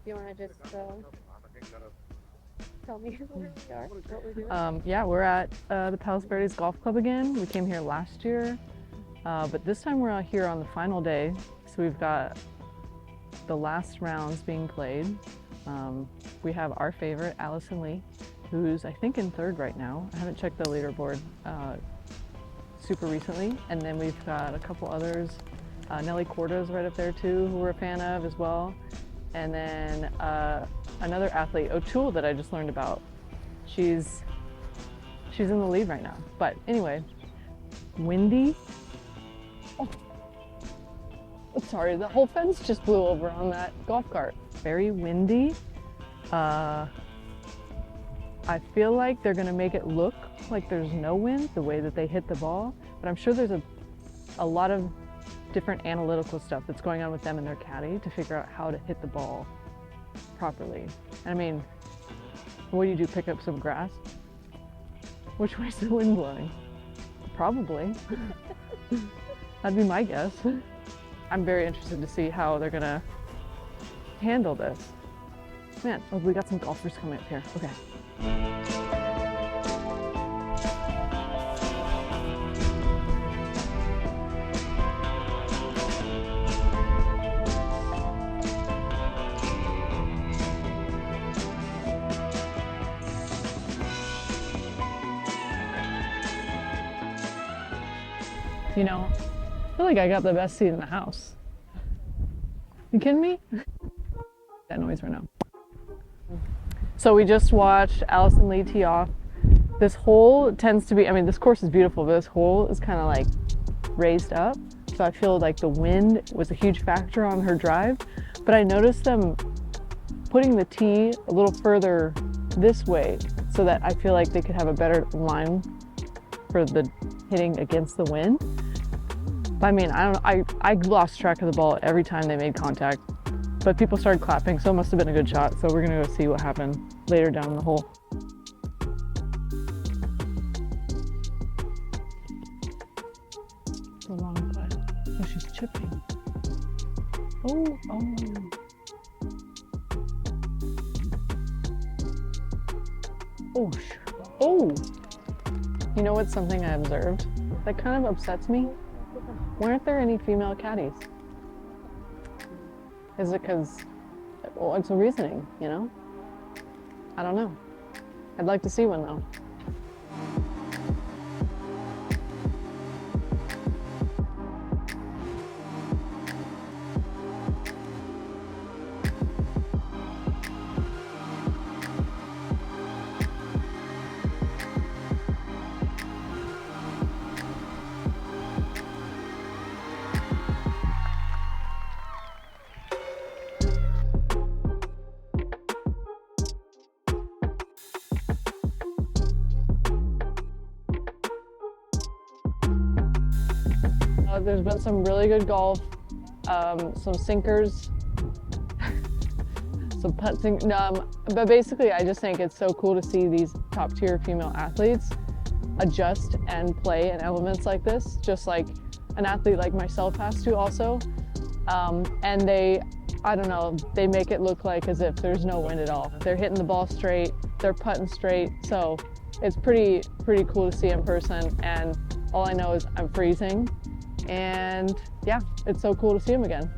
you want to just tell me where we are, what we're doing? Yeah, we're at the Palos Verdes Golf Club again. We came here last year, but this time we're out here on the final day. So we've got the last rounds being played. We have our favorite, Allison Lee, who's I think in third right now. I haven't checked the leaderboard super recently. And then we've got a couple others. Nelly Corda's right up there too, who we're a fan of as well. And then another athlete, O'Toole, that I just learned about. She's in the lead right now. But anyway, windy. Oh, sorry, the whole fence just blew over on that golf cart. Very windy. I feel like they're gonna make it look like there's no wind the way that they hit the ball, but I'm sure there's a lot of different analytical stuff that's going on with them and their caddy to figure out how to hit the ball properly. I mean, what do? Pick up some grass? Which way's the wind blowing? Probably. That'd be my guess. I'm very interested to see how they're gonna handle this. Man, oh, we got some golfers coming up here. Okay. You know, I feel like I got the best seat in the house. You kidding me? That noise right now. So we just watched Allison Lee tee off. This hole tends to be, I mean, this course is beautiful, but this hole is kind of like raised up. So I feel like the wind was a huge factor on her drive. But I noticed them putting the tee a little further this way so that I feel like they could have a better line for the hitting against the wind. I mean, I don't know, I lost track of the ball every time they made contact, but people started clapping, so it must have been a good shot. So we're gonna go see what happened later down the hole. It's a long putt. Oh, she's chipping. Oh. Oh. You know what's something I observed that kind of upsets me? Why aren't there any female caddies? Is it because, well, it's a reasoning, you know? I don't know. I'd like to see one though. There's been some really good golf, some sinkers, some putting. But basically, I just think it's so cool to see these top tier female athletes adjust and play in elements like this, just like an athlete like myself has to also. And they, I don't know, they make it look like as if there's no wind at all. They're hitting the ball straight, they're putting straight. So it's pretty cool to see in person. And all I know is I'm freezing. And yeah, it's so cool to see them again.